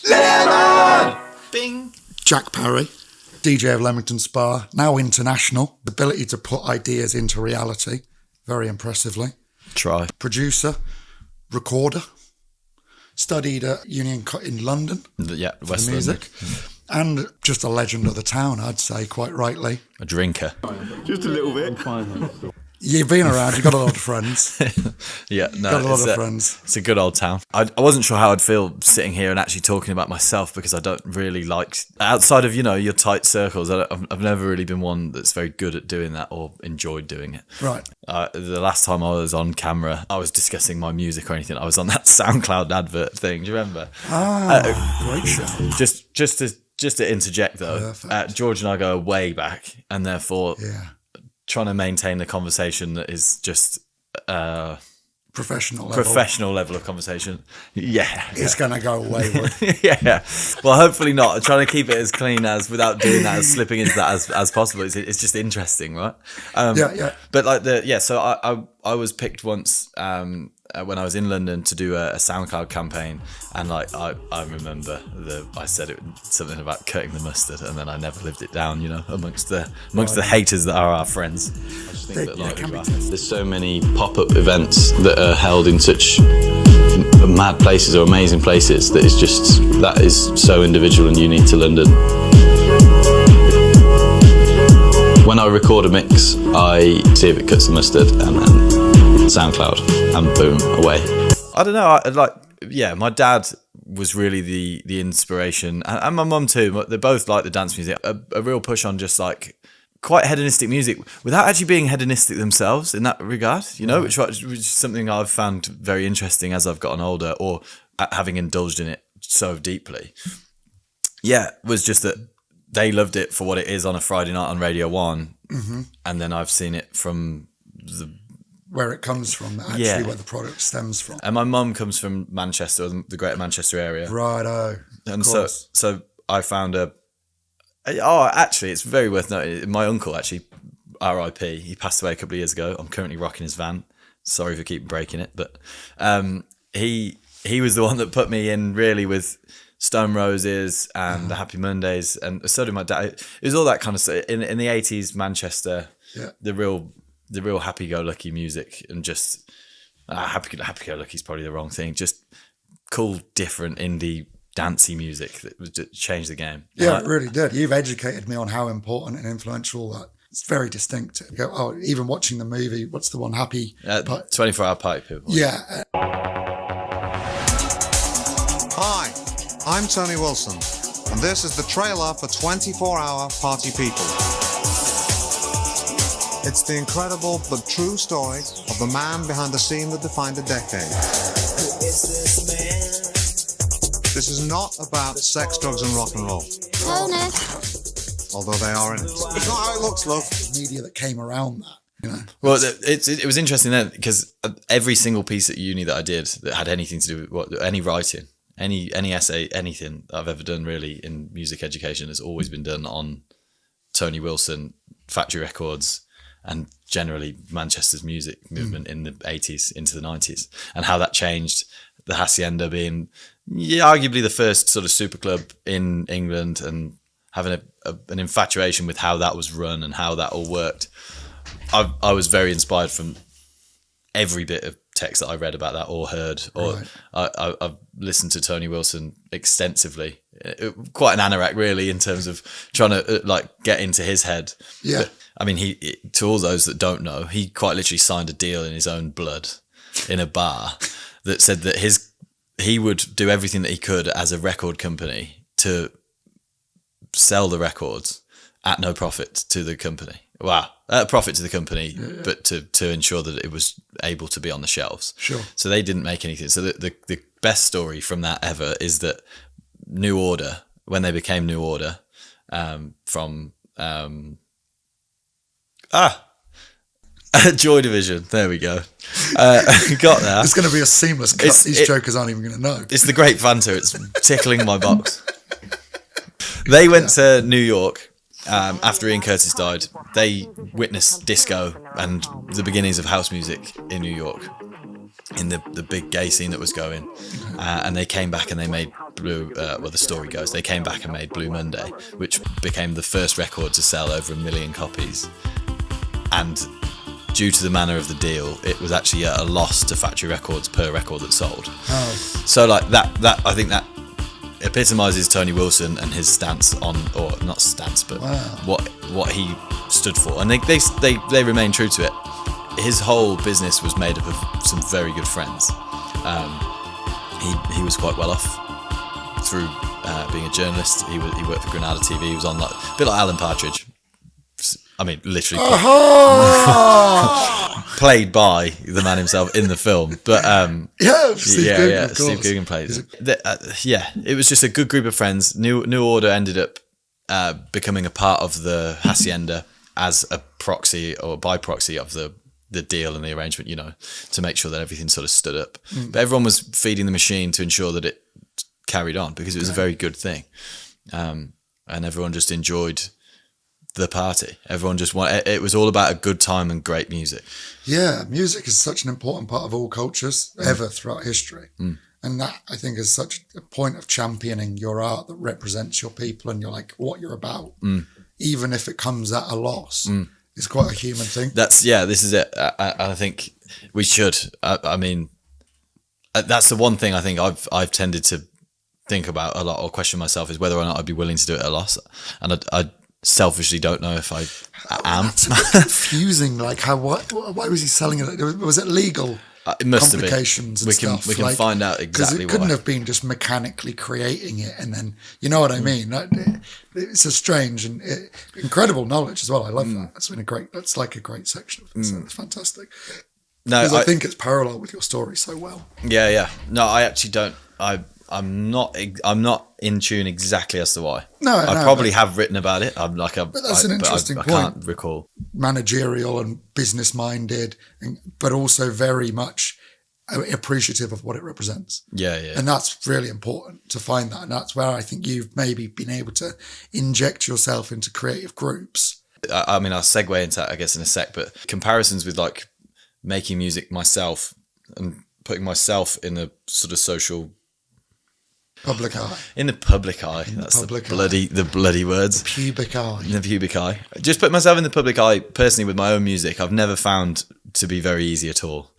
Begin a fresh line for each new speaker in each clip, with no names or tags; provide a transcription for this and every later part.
Lemon!
Bing!
Jack Parry, DJ of Leamington Spa, now international. Ability to put ideas into reality, very impressively.
Try.
Producer, recorder, studied at Union in London for
West
the music. And just a legend of the town, I'd say, quite rightly.
A drinker.
Just a little bit.
You've been around, you've got a lot of friends.
Got
a lot of friends.
It's a good old town. I wasn't sure how I'd feel sitting here and actually talking about myself because I don't really like, outside of, your tight circles, I've never really been one that's very good at doing that or enjoyed doing it.
Right.
The last time I was on camera, I was discussing my music or anything. I was on that SoundCloud advert thing. Do you remember?
Great show.
Just to interject though, George and I go way back, and therefore trying to maintain the conversation that is just
professional
level of conversation.
It's going to go wayward.
Well, hopefully not. I'm trying to keep it as clean as without doing that, as slipping into that as possible. It's just interesting, right? But like so I was picked once when I was in London to do a SoundCloud campaign, and like I remember I said it something about cutting the mustard, and then I never lived it down, amongst the haters that are our friends. I just think there's so many pop-up events that are held in such mad places or amazing places that is so individual and unique to London. When I record a mix, I see if it cuts the mustard, and then SoundCloud, and boom, away. I don't know. My dad was really the inspiration, and my mum too. They both like the dance music. A real push on just like quite hedonistic music without actually being hedonistic themselves in that regard, which is something I've found very interesting as I've gotten older, or having indulged in it so deeply. Was just that they loved it for what it is on a Friday night on Radio 1, and then I've seen it from
where it comes from, where the product stems from.
And my mum comes from Manchester, the Greater Manchester area.
Righto.
And so I found actually, it's very worth noting. My uncle, actually, R.I.P., he passed away a couple of years ago. I'm currently rocking his van. Sorry for keep breaking it, but he was the one that put me in really with Stone Roses and the Happy Mondays, and so did my dad. It was all that kind of stuff in the 80s Manchester. The real happy-go-lucky music, and just happy-go-lucky is probably the wrong thing. Just cool, different indie dancey music that changed the game.
Yeah, it really did. You've educated me on how important and influential that. It's very distinct. Even watching the movie, what's the one?
24-Hour Party People.
Yeah.
Hi, I'm Tony Wilson, and this is the trailer for 24-Hour Party People. It's the incredible but true story of the man behind the scene that defined a decade.
Who is this man?
This is not about sex, drugs and rock and roll.
Tony.
Although they are in it. It's not how it looks, love.
Media that came around that,
Well, it was interesting then, because every single piece at uni that I did that had anything to do with any writing, any essay, anything that I've ever done really in music education has always been done on Tony Wilson, Factory Records, and generally Manchester's music movement in the 80s into the 90s, and how that changed. The Hacienda being arguably the first sort of super club in England, and having an infatuation with how that was run and how that all worked. I was very inspired from every bit of text that I read about that or heard. Or I've listened to Tony Wilson extensively. Quite an anorak, really, in terms of trying to get into his head.
Yeah.
But, I mean, to all those that don't know, he quite literally signed a deal in his own blood in a bar that said that he would do everything that he could as a record company to sell the records at no profit to the company. Wow. Profit to the company, but to ensure that it was able to be on the shelves.
Sure.
So they didn't make anything. So the best story from that ever is that New Order, when they became New Order, from Joy Division. There we go. Got there.
It's going to be a seamless cut. These jokers aren't even going to know.
It's the great banter. It's tickling my box. They went to New York after Ian Curtis died. They witnessed disco and the beginnings of house music in New York, in the big gay scene that was going. And they came back and they made the story goes, they came back and made Blue Monday, which became the first record to sell over 1 million copies. And due to the manner of the deal, it was actually at a loss to Factory Records per record that sold.
Oh.
So like that I think that epitomizes Tony Wilson and his stance on, or not stance, but what he stood for, and they remain true to it. His whole business was made up of some very good friends. He was quite well off through being a journalist. He worked for Granada TV. He was on like a bit like Alan Partridge. I mean, literally played by the man himself in the film. But Steve Coogan played it. It was just a good group of friends. New Order ended up becoming a part of the Hacienda as a proxy or by proxy of the deal and the arrangement, you know, to make sure that everything sort of stood up. But everyone was feeding the machine to ensure that it carried on, because it was a very good thing. And everyone just enjoyed the party. Everyone just it was all about a good time and great music.
Yeah, music is such an important part of all cultures ever throughout history. And that, I think, is such a point of championing your art that represents your people and you're like what you're about, even if it comes at a loss. It's quite a human thing.
This is it. I think we should. I mean, that's the one thing I think I've tended to think about a lot or question myself, is whether or not I'd be willing to do it at a loss. And I selfishly don't know if I am.
That's a bit confusing. Like why was he selling it? Was it legal?
It must
complications
have been. We can find out exactly why.
Because it couldn't have been just mechanically creating it and then, you know what I mean? It's a strange and incredible knowledge as well. I love that. That's like a great section of this. It's fantastic. No, because I think it's parallel with your story so well. Yeah.
No, I actually don't. I'm not in tune exactly as to why. I probably have written about it. But
that's an interesting point.
I can't recall.
Managerial and business minded, but also very much appreciative of what it represents.
Yeah.
And that's really important to find that. And that's where I think you've maybe been able to inject yourself into creative groups.
I mean, I'll segue into that, I guess, in a sec, but comparisons with like making music myself and putting myself in a sort of social
public eye.
In the public eye. That's the bloody words.
Pubic eye.
In the pubic eye. Just put myself in the public eye personally with my own music. I've never found to be very easy at all.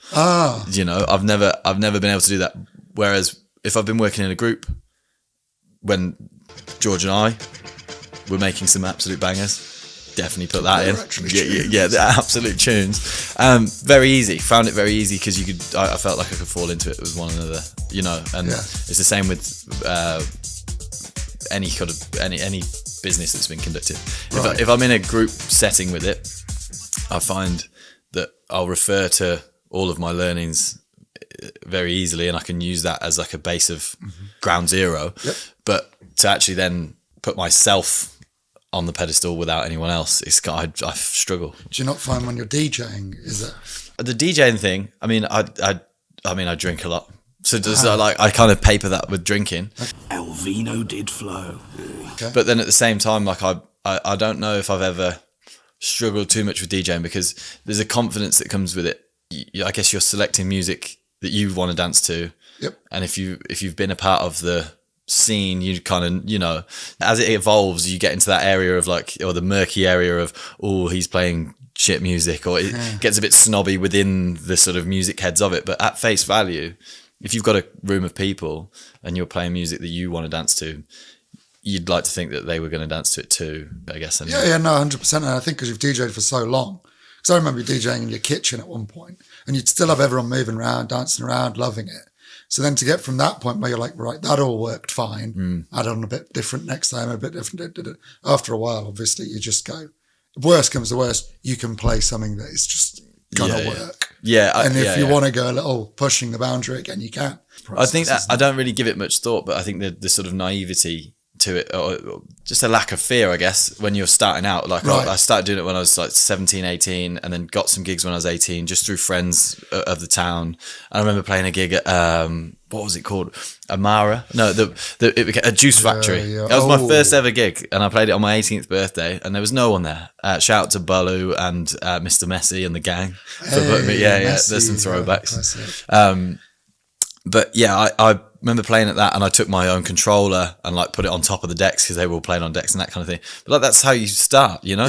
You know, I've never been able to do that. Whereas if I've been working in a group, when George and I were making some absolute bangers, definitely put that in. Yeah, the absolute tunes. Very easy. Found it very easy because I felt like I could fall into it with one another, you know. And it's the same with any business that's been conducted. If I'm in a group setting with it, I find that I'll refer to all of my learnings very easily, and I can use that as like a base of ground zero. But to actually then put myself on the pedestal without anyone else, I struggle.
Do you not find when you're DJing, is it
the DJing thing? I mean, I drink a lot, so I kind of paper that with drinking.
El Vino did flow.
Okay.
But then at the same time, like I don't know if I've ever struggled too much with DJing, because there's a confidence that comes with it. I guess you're selecting music that you want to dance to. And if you've been a part of the scene, you kind of, you know, as it evolves, you get into that area of like, or the murky area of, he's playing shit music, or it gets a bit snobby within the sort of music heads of it. But at face value, if you've got a room of people and you're playing music that you want to dance to, you'd like to think that they were going to dance to it too, I guess. And
100%. And I think because you've DJed for so long, because I remember DJing in your kitchen at one point and you'd still have everyone moving around, dancing around, loving it. So then to get from that point where you're like, right, that all worked fine. Add on a bit different next time, a bit different. After a while, obviously, you just go, worst comes to worst, you can play something that is just going to work. And if you want to go a little pushing the boundary again, you can.
I think that I don't really give it much thought, but I think the sort of naivety to it, or just a lack of fear, I guess, when you're starting out. Like I started doing it when I was like 17, 18, and then got some gigs when I was 18, just through friends of the town. And I remember playing a gig at, what was it called? Amara? No, it became a Juice Factory. That was my first ever gig, and I played it on my 18th birthday, and there was no one there. Shout out to Bolu and Mr. Messi and the gang for putting me. Messi, there's some throwbacks. But yeah, remember playing at that, and I took my own controller and like put it on top of the decks because they were all playing on decks and that kind of thing. But like that's how you start, you know.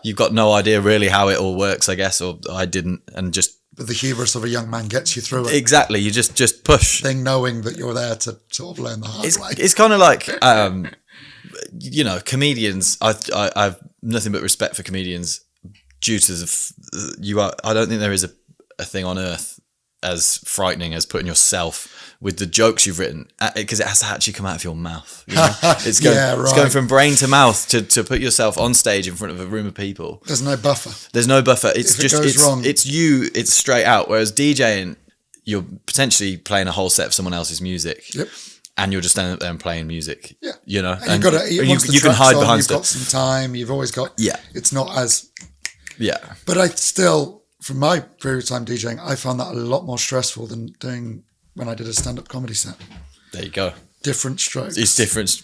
You've got no idea really how it all works, I guess, or I didn't, and just.
But the hubris of a young man gets you through it.
Exactly, you just push.
Thing knowing that you're there to sort of learn the hard way.
It's kind of like, you know, comedians. I have nothing but respect for comedians due to I don't think there is a thing on earth as frightening as putting yourself with the jokes you've written, because it has to actually come out of your mouth. You know? It's going from brain to mouth to put yourself on stage in front of a room of people.
There's no buffer.
It's you. It's straight out. Whereas DJing, you're potentially playing a whole set of someone else's music.
Yep.
And you're just standing up there and playing music.
Yeah.
You know,
and you
can hide behind
you've
stuff.
got some time. You've always got.
Yeah.
It's not as.
Yeah.
But I still, from my period of time DJing, I found that a lot more stressful than doing when I did a stand-up comedy set.
There you go.
Different strokes.
It's different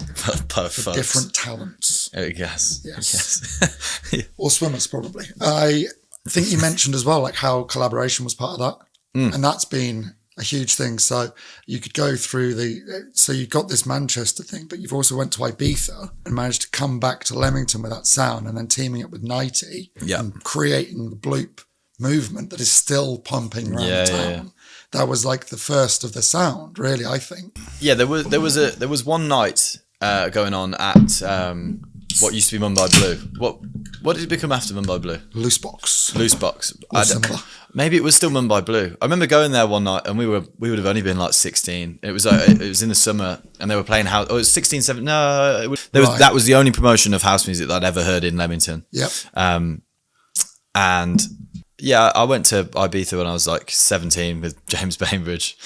per
for different talents.
I guess.
Yes.
Yeah.
Or swimmers, probably. I think you mentioned as well, like how collaboration was part of that. And that's been a huge thing. So you could go through so you've got this Manchester thing, but you've also went to Ibiza and managed to come back to Leamington with that sound, and then teaming up with Nighty and creating the Bloop movement that is still pumping around town. Yeah. That was like the first of the sound, really, I think.
Yeah, there was one night going on at what used to be Mumbai Blue. What did it become after Mumbai Blue?
Loose Box.
Maybe it was still Mumbai Blue. I remember going there one night, and we would have only been like 16. It was in the summer, and they were playing house. Oh, it was 16, 17. No, that was the only promotion of house music that I'd ever heard in Leamington.
Yep.
And yeah, I went to Ibiza when I was like 17 with James Bainbridge,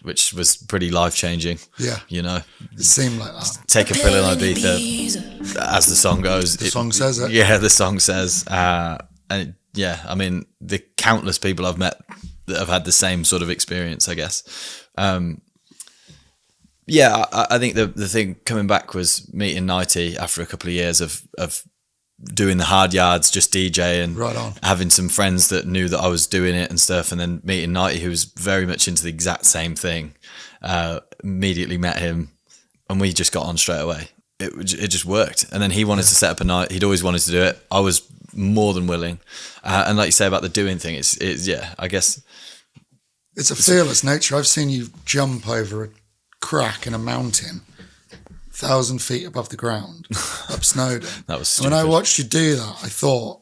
which was pretty life changing.
Yeah,
you know,
it seemed like that.
Take a pill in Ibiza, as the song goes.
The song says it.
Yeah, the song says, and yeah, I mean, the countless people I've met that have had the same sort of experience, I guess. Yeah, I think the thing coming back was meeting Nighty after a couple of years of doing the hard yards, just DJing,
right on,
having some friends that knew that I was doing it and stuff, and then meeting Nighty, who was very much into the exact same thing. Immediately met him, and we just got on straight away. It just worked, and then he wanted to set up a night. He'd always wanted to do it. I was more than willing, and like you say about the doing thing, it's yeah, I guess
it's a fearless nature. I've seen you jump over a crack in a mountain 1,000 feet above the ground up Snowdon.
That was stupid.
When I watched you do that, I thought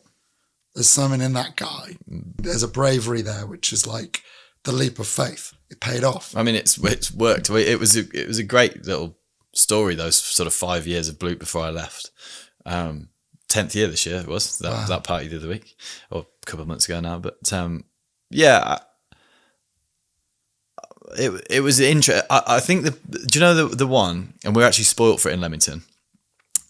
there's something in that guy. There's a bravery there, which is like the leap of faith. It paid off.
I mean, it's worked. It was a great little story, those sort of 5 years of Bloop before I left. 10th year this year it was, that party the other week, or a couple of months ago now. But yeah, it was interesting. I think do you know the one, and we're actually spoilt for it in Leamington.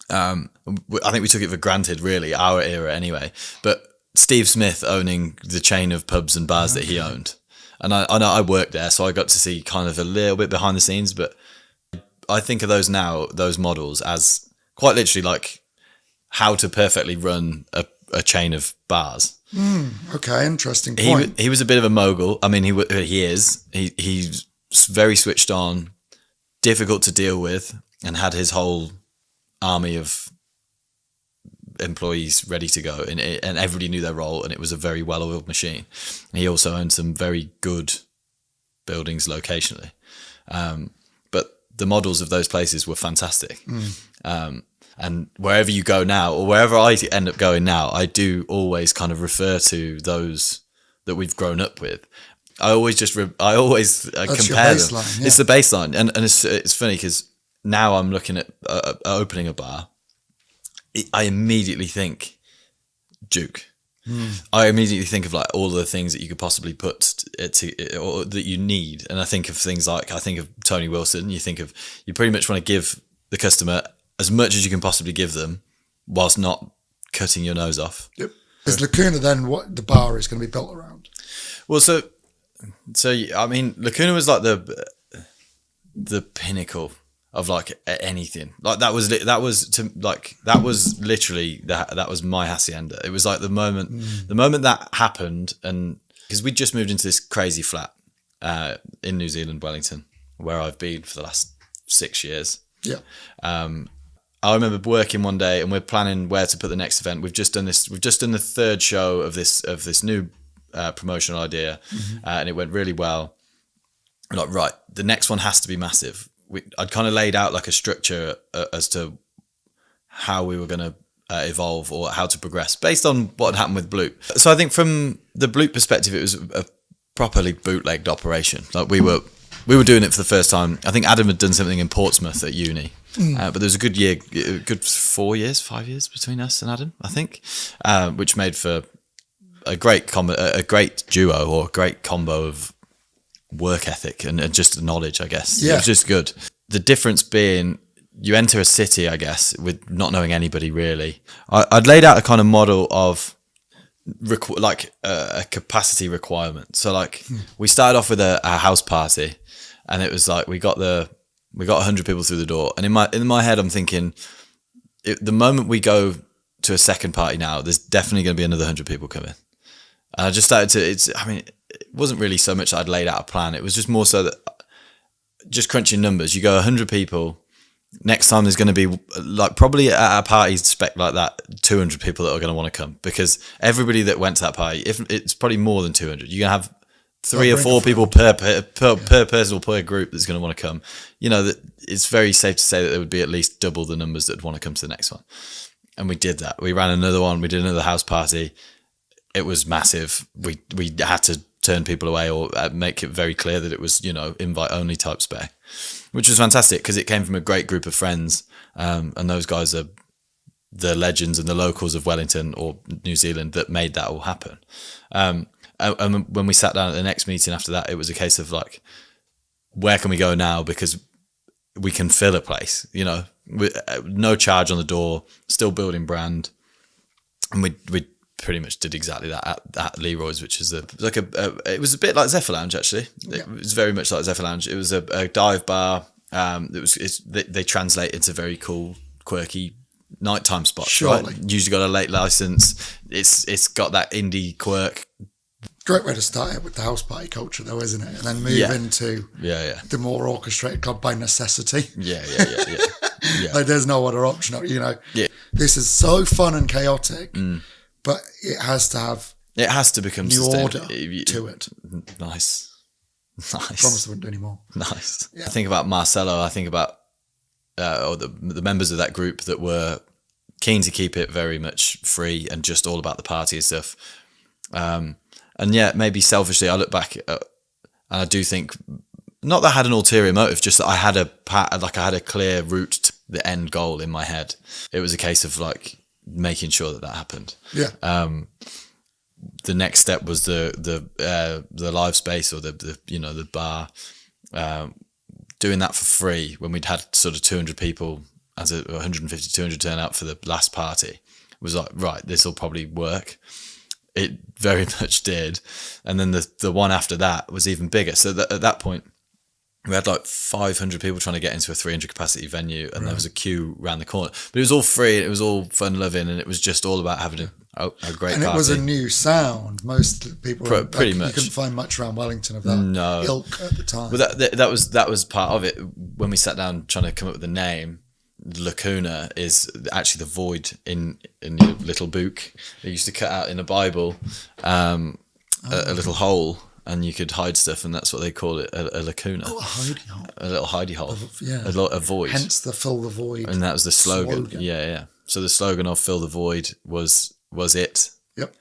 I think we took it for granted, really, our era anyway. But Steve Smith owning the chain of pubs and bars that he owned, and I worked there, so I got to see kind of a little bit behind the scenes. But I think of those models as quite literally like how to perfectly run a chain of bars.
Okay, interesting point.
He was a bit of a mogul. I mean, he is. He's very switched on, difficult to deal with, and had his whole army of employees ready to go, and everybody knew their role, and it was a very well-oiled machine. He also owned some very good buildings locationally, but the models of those places were fantastic. And wherever you go now, or wherever I end up going now, I do always kind of refer to those that we've grown up with. I always compare them.
Baseline, yeah.
It's the baseline, and it's funny because now I'm looking at opening a bar. I immediately think Duke. I immediately think of like all the things that you could possibly put or that you need, and I think of things like Tony Wilson. You pretty much want to give the customer as much as you can possibly give them, whilst not cutting your nose off.
Yep. Is Lacuna then what the bar is going to be built around?
Well, so I mean, Lacuna was like the pinnacle of like anything. Like that was literally that was my hacienda. It was like the moment that happened, and because we'd just moved into this crazy flat in New Zealand, Wellington, where I've been for the last 6 years.
Yeah.
I remember working one day and we're planning where to put the next event. We've just done this. We've just done the third show of this new promotional idea, and it went really well. We're like, right, the next one has to be massive. I'd kind of laid out like a structure as to how we were going to evolve or how to progress based on what had happened with Bloop. So I think from the Bloop perspective, it was a properly bootlegged operation. Like we were doing it for the first time. I think Adam had done something in Portsmouth at uni, but there was a good 5 years between us and Adam, I think, which made for a great duo or a great combo of work ethic and just knowledge, I guess.
Yeah.
It was just good. The difference being, you enter a city, I guess, with not knowing anybody really. I'd laid out a kind of model of a capacity requirement. So like we started off with a house party, and it was like we got 100 people through the door. And in my head, I'm thinking, the moment we go to a second party now, there's definitely going to be another 100 people coming. And I just started to. It wasn't really so much that I'd laid out a plan. It was just more so that just crunching numbers. You go 100 people. Next time there's going to be like probably at a party spec like that 200 people that are going to want to come, because everybody that went to that party, if it's probably more than 200, you're going to have 3 or 4 people per person or per group that's going to want to come. You know, that it's very safe to say that there would be at least double the numbers that would want to come to the next one. And we did that. We ran another one. We did another house party. It was massive. We had to turn people away or make it very clear that it was, invite only type spec, which was fantastic because it came from a great group of friends. And those guys are the legends and the locals of Wellington or New Zealand that made that all happen. And when we sat down at the next meeting after that, it was a case of like, where can we go now? Because we can fill a place, with no charge on the door, still building brand. And we pretty much did exactly that at Leroy's, which is it was a bit like Zephyr Lounge actually. Yeah. It was very much like Zephyr Lounge. It was a dive bar. They translate into very cool, quirky nighttime spots.
Surely.
Right? Usually got a late license. It's got that indie quirk.
Great way to start it with the house party culture, though, isn't it? And then move into the more orchestrated club by necessity.
Yeah.
Like there's no other option.
Yeah.
This is so fun and chaotic. But it has to become
new
order to it.
Nice.
Promise I wouldn't do any more.
Nice. Yeah. I think about Marcelo. I think about the members of that group that were keen to keep it very much free and just all about the party and stuff. And yeah, maybe selfishly, I look back and I do think, not that I had an ulterior motive, just that I had a clear route to the end goal in my head. It was a case of like making sure that happened.
Yeah.
The next step was the live space or the bar, doing that for free when we'd had sort of 200 people as 150, 200 turn out for the last party. It was like, right, this will probably work. It very much did. And then the one after that was even bigger. So at that point, we had like 500 people trying to get into a 300 capacity venue, and there was a queue around the corner. But it was all free, and it was all fun loving, and it was just all about having a great
and
party.
it was a new sound. Most people
pretty much.
You couldn't find much around Wellington of that ilk at the time.
But that was part of it. When we sat down trying to come up with the name, Lacuna is actually the void in your little book. They used to cut out in a Bible a little hole, and you could hide stuff, and that's what they call it, a lacuna.
Oh, a hidey hole.
A little hidey hole. A void.
Hence the fill the void.
And that was the slogan. Yeah. So the slogan of fill the void was it.
Yep.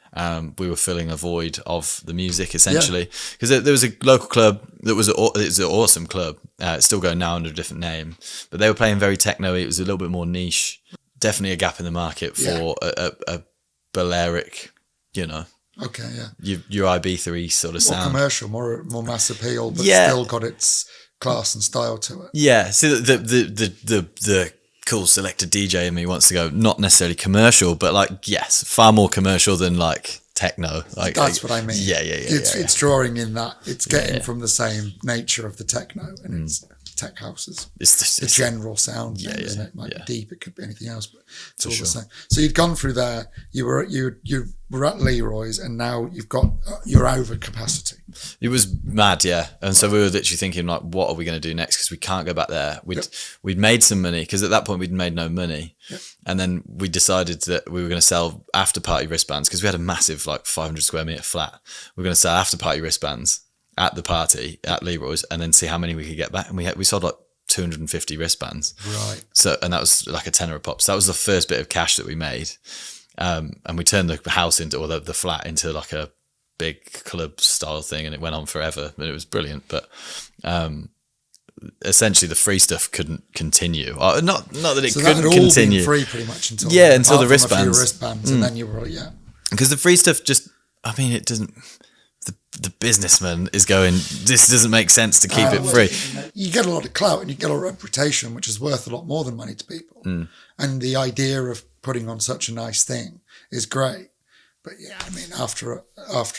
We were filling a void of the music, essentially. Because there was a local club that was it's an awesome club. It's still going now under a different name. But they were playing very techno-y. It was a little bit more niche. Definitely a gap in the market for a Balearic,
Okay, yeah.
Your IB3 sort of sound.
More commercial, more mass appeal, but still got its class and style to it.
Yeah. So the cool selector DJ in me wants to go not necessarily commercial, but like far more commercial than like techno. Like
that's what I mean.
Yeah.
It's drawing in that. It's getting from the same nature of the techno, and tech houses.
It's
The general sound thing, isn't it? It might be deep, it could be anything else, but it's all the same. So you'd gone through there, you were at Leroy's, and now you're over capacity.
It was mad, yeah. And so we were literally thinking, like, what are we going to do next? Because we can't go back there. We'd made some money, because at that point we'd made no money. Yep. And then we decided that we were going to sell after party wristbands, because we had a massive, like, 500 square meter flat. We were going to sell after party wristbands at the party at Leroy's, and then see how many we could get back. And we sold like 250 wristbands.
Right.
So, and that was like a tenner a pop. So that was the first bit of cash that we made. And we turned the house into, or the flat into, like a big club style thing, and it went on forever, and it was brilliant. But essentially the free stuff couldn't continue. Not that it couldn't
all
continue.
Been free pretty much until
until the wristbands.
And then you were
because the free stuff just, I mean, it doesn't. The businessman is going, this doesn't make sense to keep it free.
You get a lot of clout and you get a reputation, which is worth a lot more than money to people. And the idea of putting on such a nice thing is great. But yeah, I mean, after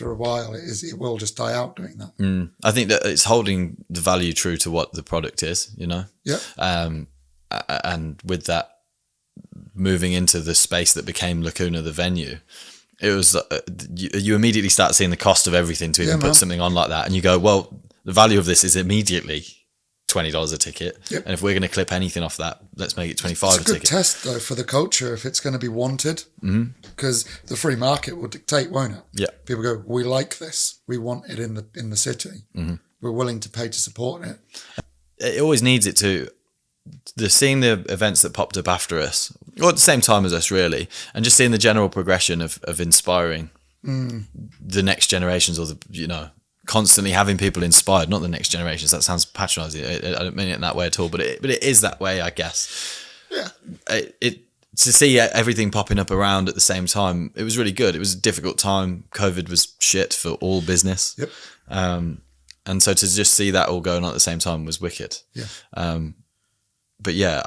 a while, it will just die out doing that.
I think that it's holding the value true to what the product is, you know?
Yeah.
And with that, moving into the space that became Lacuna, the venue, it was you immediately start seeing the cost of everything to even put something on like that, and you go, well, the value of this is immediately $20 a ticket, and if we're going to clip anything off that, let's make it $25 a ticket.
It's a good test though for the culture if it's going to be wanted, because the free market will dictate, won't it?
Yeah,
people go, we like this, we want it in the city, we're willing to pay to support it.
It always needs it to. Seeing the events that popped up after us, or at the same time as us, really, and just seeing the general progression of inspiring the next generations, or constantly having people inspired, not the next generations. That sounds patronising. I don't mean it in that way at all, but it is that way, I guess.
Yeah.
To see everything popping up around at the same time, it was really good. It was a difficult time. COVID was shit for all business.
Yep.
And so to just see that all going on at the same time was wicked.
Yeah.
But yeah,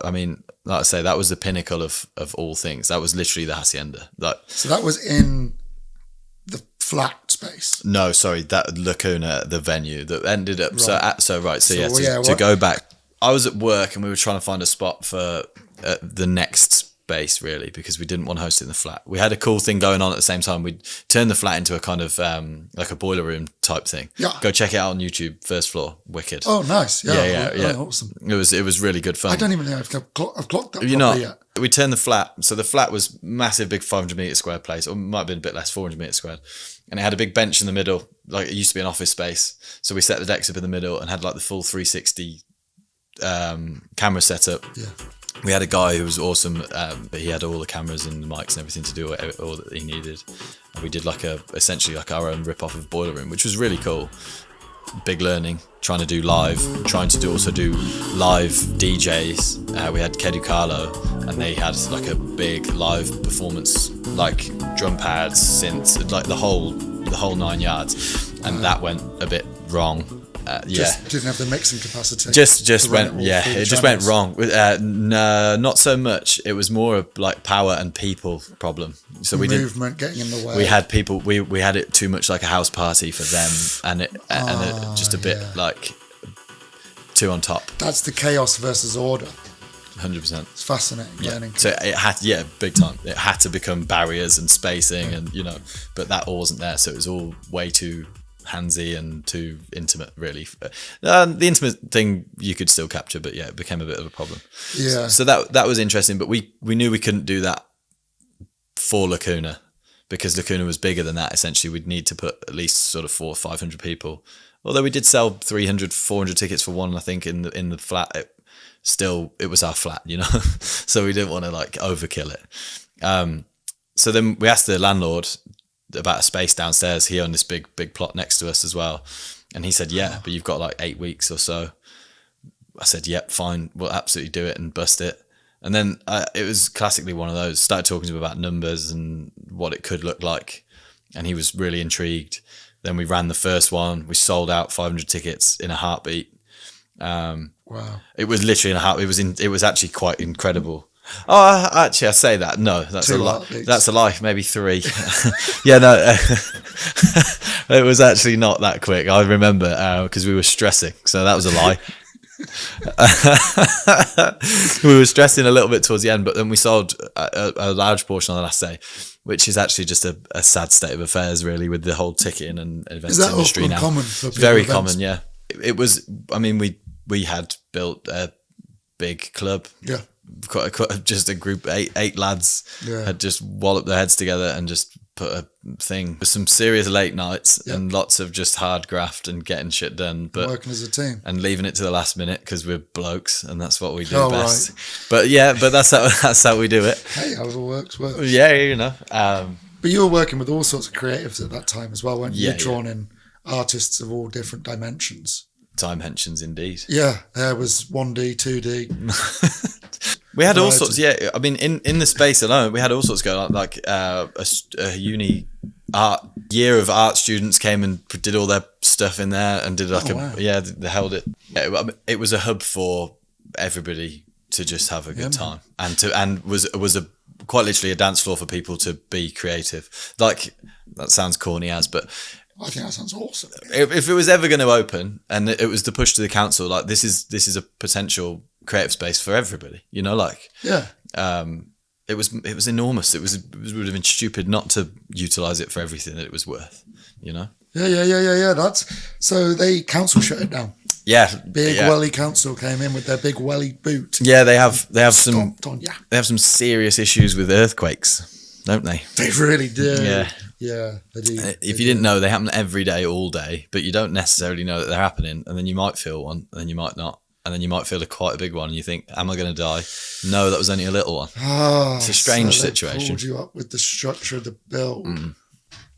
I mean, like I say, that was the pinnacle of all things. That was literally the hacienda.
So that was in the flat space.
No, sorry, that Lacuna, the venue that ended up.
Right.
To go back, I was at work and we were trying to find a spot for the next space, really, because we didn't want to host it in the flat. We had a cool thing going on at the same time. We'd turned the flat into a kind of like a boiler room type thing. Yeah. Go check it out on YouTube. First floor, wicked.
Oh, nice. Yeah.
Oh,
awesome.
It was really good fun.
I don't even know if I've clocked that yet.
We turned the flat. So the flat was massive, big 500 metre square place, or it might have been a bit less, 400 metre squared. And it had a big bench in the middle, like it used to be an office space. So we set the decks up in the middle and had like the full 360 camera setup.
Yeah.
We had a guy who was awesome, but he had all the cameras and the mics and everything to do all that he needed. And we did essentially our own rip-off of Boiler Room, which was really cool. Big learning, trying to do live, also do live DJs. We had Kedu Carlo, and they had like a big live performance, like drum pads, synths, like the whole 9 yards. And that went a bit wrong.
Just didn't have the mixing capacity.
It just went wrong. No, not so much. It was more of like power and people problem. So
movement getting in the way.
We had people. We had it too much like a house party for them, and it just a bit like too on top.
That's the chaos versus order.
100%.
It's fascinating learning.
So it had, big time. It had to become barriers and spacing, and but that all wasn't there. So it was all way too handsy and too intimate, really. The intimate thing you could still capture, but it became a bit of a problem.
Yeah.
So that was interesting, but we knew we couldn't do that for Lacuna, because Lacuna was bigger than that. Essentially, we'd need to put at least sort of 400 or 500 people. Although we did sell 300, 400 tickets for one, I think, in the flat. It was our flat, so we didn't want to like overkill it. So then we asked the landlord about a space downstairs. He owned this big plot next to us as well, and he said, but you've got like 8 weeks or so. I said, yep, fine, we'll absolutely do it and bust it. And then it was classically one of those. Started talking to him about numbers and what it could look like, and he was really intrigued. Then we ran the first one. We sold out 500 tickets in a heartbeat.
Wow!
It was literally in a heartbeat. It was actually quite incredible. Oh, actually, I say that. No, that's a lie. That's a lie. Maybe 3. It was actually not that quick. I remember because we were stressing. So that was a lie. We were stressing a little bit towards the end, but then we sold a large portion on the last day, which is actually just a sad state of affairs, really, with the whole ticketing and events industry now.
Common for
it's very
events?
common, yeah. It was. I mean, we had built a big club.
Yeah.
Quite just a group, eight lads had just walloped their heads together and just put a thing with some serious late nights and lots of just hard graft and getting shit done, but
working as a team
and leaving it to the last minute because we're blokes and that's what we do
Oh,
best.
right.
But that's how we do it.
Hey, however works.
Yeah, you know.
But you were working with all sorts of creatives at that time as well, weren't you?
Yeah,
You're drawing in artists of all different dimensions.
Dimensions, indeed.
Yeah, there was 1D, 2D.
We had all sorts. Yeah, I mean, in the space alone, we had all sorts going on. Like a uni art year of art students came and did all their stuff in there and did like they held it. Yeah, it was a hub for everybody to just have a good time and was quite literally a dance floor for people to be creative. Like that sounds corny but
I think that sounds awesome.
If it was ever going to open and it was to push to the council, like this is a potential creative space for everybody, you know, like it was enormous. It would have been stupid not to utilize it for everything that it was worth, you know.
Yeah. That's so the council shut it down. Big Welly Council came in with their big Welly boot.
Yeah, they have some
on,
they have some serious issues with earthquakes, don't they?
They really do.
Yeah,
they do.
If you didn't know, they happen every day, all day, but you don't necessarily know that they're happening, and then you might feel one, and then you might not. And then you might feel quite a big one and you think, am I going to die? No, that was only a little one. It's a strange situation.
Pulled you up with the structure of the build.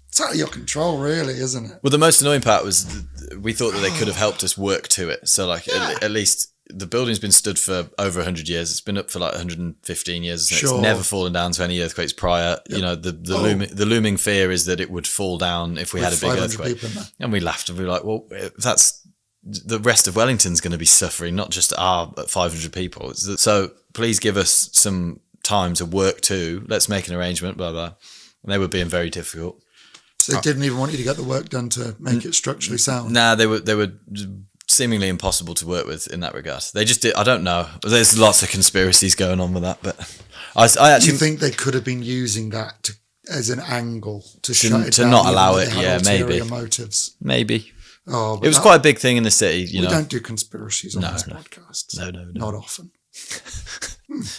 It's out of your control, really, isn't it?
Well, the most annoying part was we thought that they could have helped us work to it. So, like, at least the building's been stood for over 100 years. It's been up for like 115 years. It's never fallen down to any earthquakes prior. Yep. You know, the looming fear is that it would fall down if we had a big earthquake. And we laughed and we were like, well, that's... the rest of Wellington's going to be suffering, not just our 500 people. So please give us some time to work too. Let's make an arrangement, blah, blah. And they were being very difficult.
So they didn't even want you to get the work done to make it structurally sound?
Nah, they were seemingly impossible to work with in that regard. They just did, I don't know. There's lots of conspiracies going on with that, but I actually...
You think they could have been using that as an angle to shut it down?
To not allow it, maybe.
Motives.
Maybe.
Oh,
it was quite a big thing in the city, you know.
We don't do conspiracies on this podcast.
No.
Not often.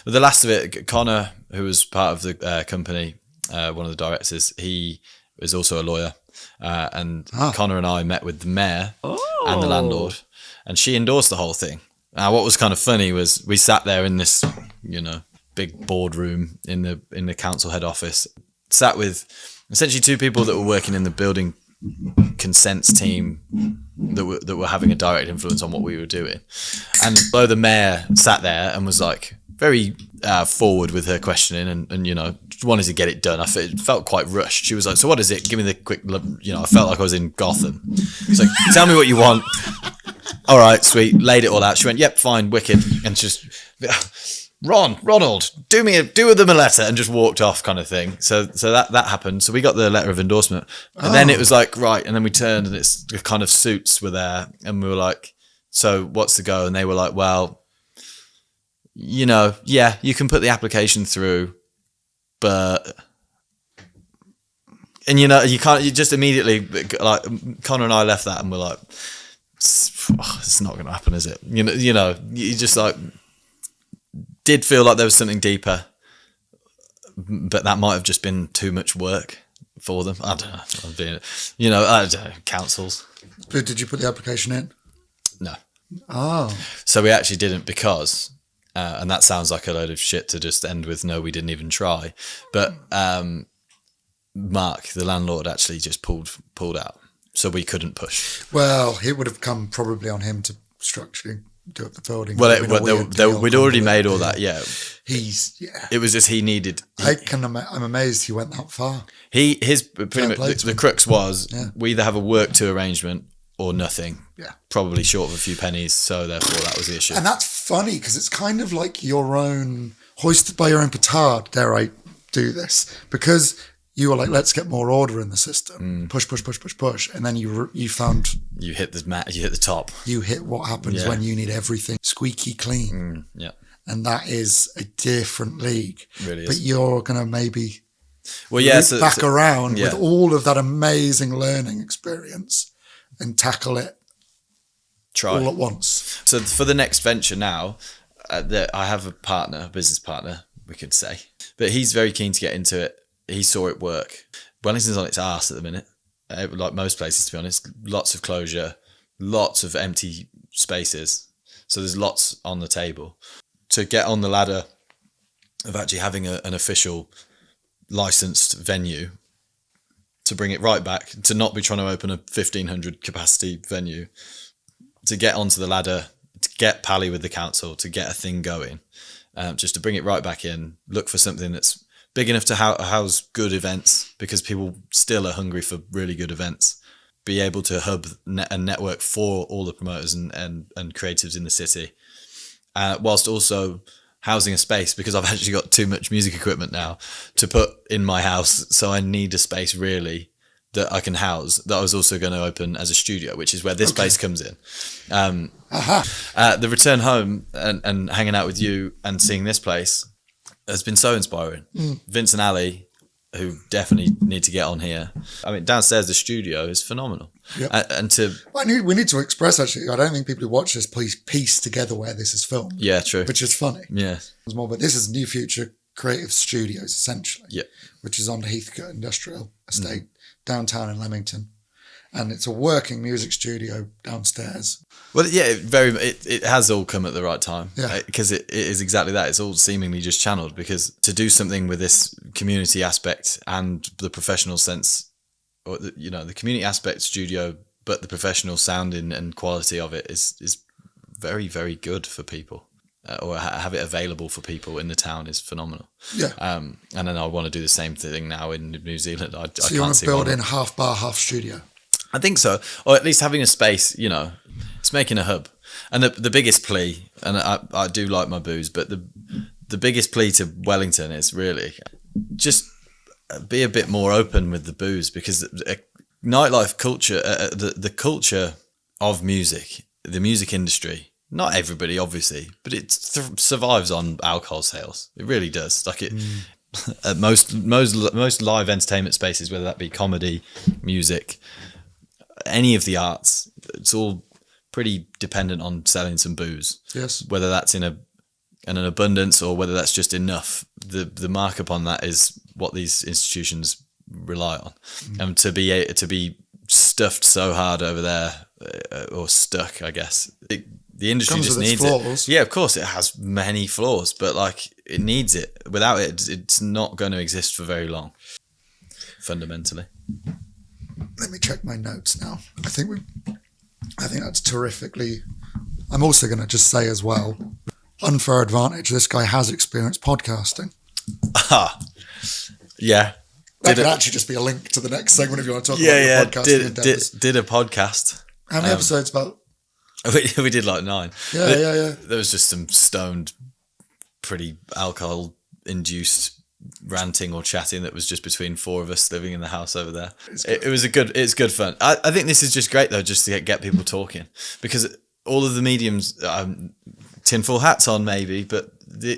But the last of it, Connor, who was part of the company, one of the directors, he was also a lawyer. And Connor and I met with the mayor and the landlord, and she endorsed the whole thing. Now, what was kind of funny was we sat there in this, you know, big boardroom in the council head office, sat with essentially two people that were working in the building consents team that were having a direct influence on what we were doing. And though the mayor sat there and was like very forward with her questioning and you know, wanted to get it done. It felt quite rushed. She was like, so what is it? Give me the quick, you know, I felt like I was in Gotham. It's like, tell me what you want. All right, sweet. Laid it all out. She went, yep, fine, wicked. And just... Ronald, do them a letter, and just walked off, kind of thing. So that happened. So we got the letter of endorsement, and then it was like right, and then we turned, and it's the kind of suits were there, and we were like, so what's the go? And they were like, well, you know, yeah, you can put the application through, but, and you know, you can't. You just immediately like Connor and I left that, and we're like, it's not going to happen, is it? You know, you just like. Did feel like there was something deeper, but that might have just been too much work for them. I don't know. You know, I don't know, councils.
But did you put the application in?
No.
Oh.
So we actually didn't because, and that sounds like a load of shit to just end with, no, we didn't even try. But Mark, the landlord, actually just pulled out. So we couldn't push.
Well, it would have come probably on him to structurally do up the building.
Well, we'd already made all that. Yeah, It was just he needed.
I'm amazed he went that far.
His pretty much the crux was we either have a work to arrangement or nothing.
Yeah,
probably short of a few pennies. So therefore, that was the issue.
And that's funny because it's kind of like your own hoisted by your own petard. Dare I do this? Because you were like, let's get more order in the system. Push. And then you found...
You hit the top.
You hit what happens when you need everything squeaky clean.
Yeah.
And that is a different league.
Really is.
But you're going to maybe back around with all of that amazing learning experience and tackle it all at once.
So for the next venture now, I have a business partner, we could say. But he's very keen to get into it. He saw it work. Wellington's on its arse at the minute, like most places, to be honest. Lots of closure, lots of empty spaces. So there's lots on the table. To get on the ladder of actually having an official licensed venue, to bring it right back, to not be trying to open a 1,500 capacity venue, to get onto the ladder, to get pally with the council, to get a thing going, just to bring it right back in, look for something that's big enough to house good events, because people still are hungry for really good events. Be able to hub a network for all the promoters and creatives in the city, whilst also housing a space, because I've actually got too much music equipment now to put in my house. So I need a space really that I can house, that I was also going to open as a studio, which is where this place comes in. The return home and hanging out with you and seeing this place has been so inspiring. Vince and Ali, who definitely need to get on here. I mean, downstairs, the studio is phenomenal. Yep.
We need to express, actually, I don't think people who watch this piece together where this is filmed.
Yeah, true.
Which is funny.
Yeah.
But this is New Future Creative Studios, essentially.
Yeah. Which
is on the Heathcote Industrial Estate, downtown in Leamington. And it's a working music studio downstairs.
Well, yeah, it has all come at the right time.
Yeah.
Because it is exactly that. It's all seemingly just channeled, because to do something with this community aspect and the professional sense, or the community aspect studio, but the professional sounding and quality of it is very, very good for people. Or have it available for people in the town is phenomenal.
Yeah.
And then I want to do the same thing now in New Zealand.
So you want to build in half bar, half studio?
I think so, or at least having a space. It's making a hub. And the biggest plea, and I do like my booze, but the biggest plea to Wellington is really just be a bit more open with the booze, because nightlife culture, the culture of music, the music industry. Not everybody, obviously, but it survives on alcohol sales. It really does. Like it, at most live entertainment spaces, whether that be comedy, music, any of the arts, it's all pretty dependent on selling some booze.
Yes. Whether
that's in an abundance or whether that's just enough. The markup on that is what these institutions rely on, and to be stuffed so hard over there, or stuck, I guess. The industry just needs it. Yeah, of course, it has many flaws, but like it needs it. Without it, it's not going to exist for very long. Fundamentally.
Let me check my notes now. I think that's terrifically. I'm also going to just say as well, unfair advantage. This guy has experienced podcasting.
Yeah.
That could actually just be a link to the next segment if you want to talk about your podcasting endeavors.
Did a podcast.
How many episodes about?
We did like 9.
Yeah. There
was just some stoned, pretty alcohol-induced ranting or chatting that was just between 4 of us living in the house over there. It's good fun. I think this is just great though, just to get people talking, because all of the mediums, tinfoil hats on maybe, but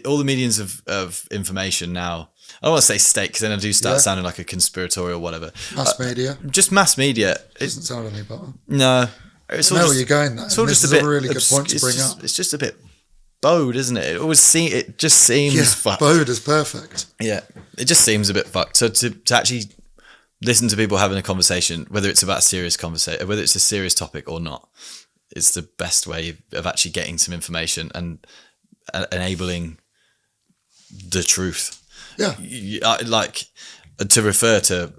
all the mediums of information now. I don't want to say state, because then I do start sounding like a conspiratorial whatever.
Mass media.
Just mass media.
It doesn't sound any better.
No.
It's all where you're going there. It's all just a bit. Really good point to bring up.
It's just a bit bowed, isn't it? It just seems fucked.
Bowed is perfect.
Yeah, it just seems a bit fucked. So to actually listen to people having a conversation, whether it's about a serious conversation, whether it's a serious topic or not, it's the best way of actually getting some information and enabling the truth.
Yeah,
like to refer to.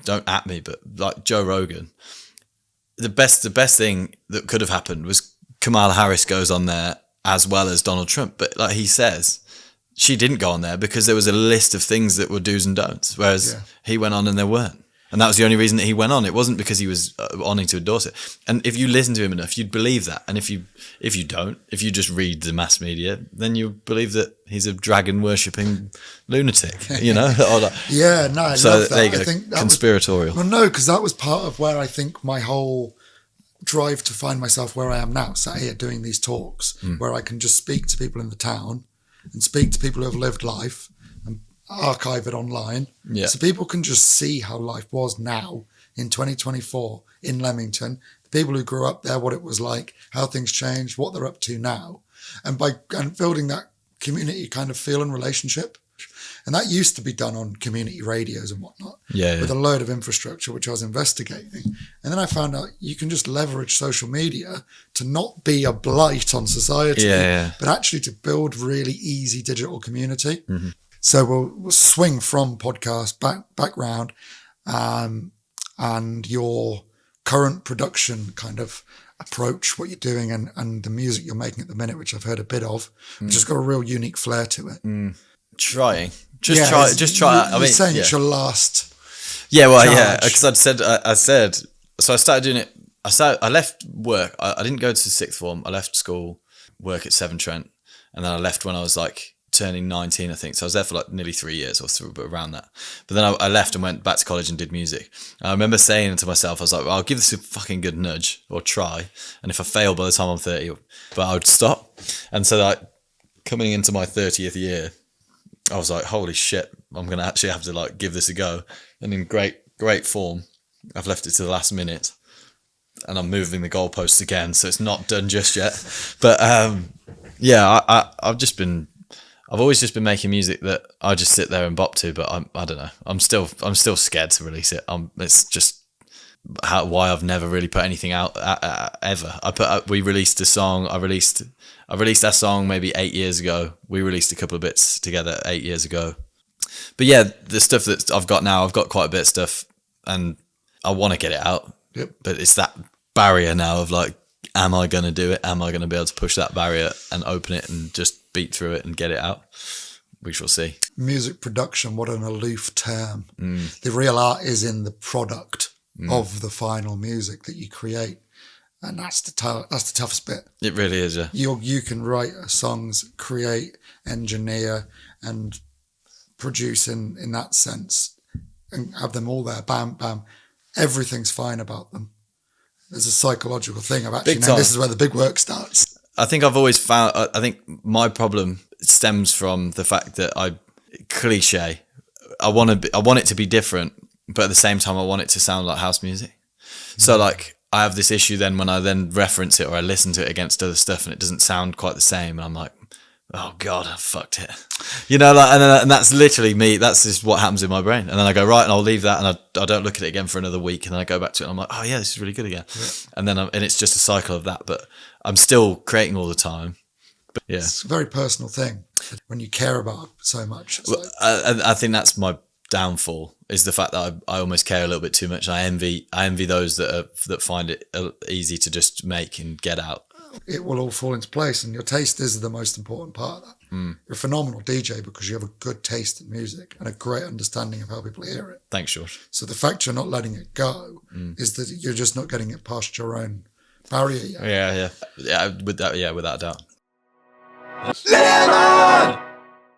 Don't at me, but like Joe Rogan. The best thing that could have happened was Kamala Harris goes on there as well as Donald Trump. But like he says, she didn't go on there because there was a list of things that were do's and don'ts, whereas he went on and there weren't. And that was the only reason that he went on. It wasn't because he was wanting to endorse it. And if you listen to him enough, you'd believe that. And if you don't, if you just read the mass media, then you believe that he's a dragon worshipping lunatic, you know?
Yeah, no, I
so
love that.
there you go,
I think that
conspiratorial.
Well, no, because that was part of where I think my whole drive to find myself where I am now, sat here doing these talks, where I can just speak to people in the town and speak to people who have lived life and archive it online.
Yeah.
So people can just see how life was now in 2024 in Leamington, the people who grew up there, what it was like, how things changed, what they're up to now. And by building that community kind of feel and relationship. And that used to be done on community radios and whatnot, with a load of infrastructure, which I was investigating. And then I found out you can just leverage social media to not be a blight on society, but actually to build really easy digital community. Mm-hmm. So we'll swing from podcast background and your current production kind of approach, what you're doing and the music you're making at the minute, which I've heard a bit of, which has got a real unique flair to it.
Trying. Just try.
You're saying it's your last.
Yeah, well,
charge.
because I said. So I started doing it. I left work. I didn't go to sixth form. I left school, work at Severn Trent, and then I left when I was like turning 19, I think. So I was there for like nearly 3 years or so, but around that. But then I left and went back to college and did music. And I remember saying to myself, I was like, well, I'll give this a fucking good nudge or try. And if I fail by the time I'm 30, but I would stop. And so like coming into my 30th year, I was like, holy shit, I'm going to actually have to like give this a go. And in great form, I've left it to the last minute and I'm moving the goalposts again. So it's not done just yet. But I've always just been making music that I just sit there and bop to, but I don't know. I'm still scared to release it. It's just why I've never really put anything out ever. We released a song. I released that song maybe 8 years ago. We released a couple of bits together 8 years ago. But yeah, the stuff that I've got now, I've got quite a bit of stuff, and I want to get it out.
Yep.
But it's that barrier now of like, am I going to do it? Am I going to be able to push that barrier and open it and just beat through it and get it out? We shall see. Music
production, what an aloof term. The real art is in the product of the final music that you create. And that's the toughest bit.
It really is, yeah.
You can write songs, create, engineer, and produce in that sense, and have them all there, bam, bam. Everything's fine about them. There's a psychological thing of actually, now this is where the big work starts.
I think I've always found, I think my problem stems from the fact that cliche. I want it to be different, but at the same time, I want it to sound like house music. So like, I have this issue then when I then reference it or I listen to it against other stuff and it doesn't sound quite the same. And I'm like, oh God, I fucked it. You know, like, and that's literally me. That's just what happens in my brain. And then I go, right, and I'll leave that and I don't look at it again for another week. And then I go back to it and I'm like, oh yeah, this is really good again. Yeah. And then and it's just a cycle of that, but I'm still creating all the time. But yeah.
It's a very personal thing when you care about it so much.
Well, like, I think that's my downfall, is the fact that I almost care a little bit too much. I envy those that find it easy to just make and get out.
It will all fall into place, and your taste is the most important part of that. You're a phenomenal DJ because you have a good taste in music and a great understanding of how people hear it.
Thanks, George.
So the fact you're not letting it go is that you're just not getting it past your own barrier yet.
Yeah, without a doubt.
Lemon!